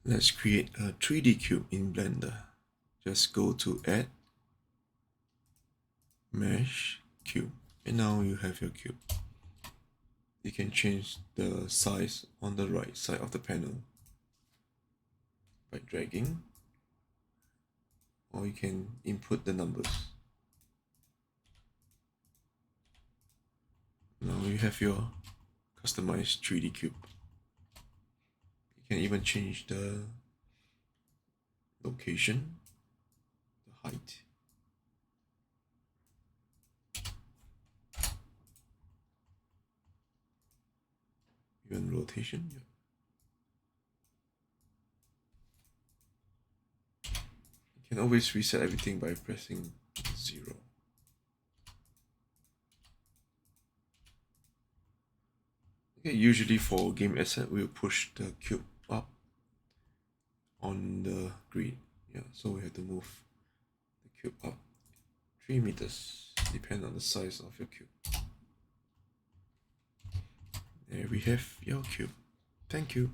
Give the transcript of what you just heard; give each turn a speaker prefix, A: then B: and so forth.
A: Let's create a 3D cube in Blender. Just go to Add, Mesh, Cube, and now you have your cube. You can change the size on the right side of the panel by dragging, or you can input the numbers. Now you have your customized 3D cube. You can even change the location, the height, even rotation. Yeah. You can always reset everything by pressing 0. Okay, usually for game asset, we'll push the cube up on the grid. Yeah, so we have to move the cube up 3 meters, depend on the size of your cube. There we have your cube. Thank you.